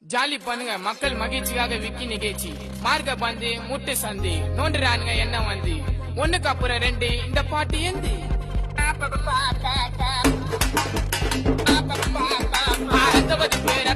jolly பண்ணுங்க மக்கள் மகிழ்ச்சியாக விக்கி நிகழ்ச்சி மார்க்க பந்து முட்டை சந்தி நோண்டுறானுங்க என்ன வந்து ஒண்ணுக்கு அப்புறம் ரெண்டு இந்த பாட்டு எந்து பேர்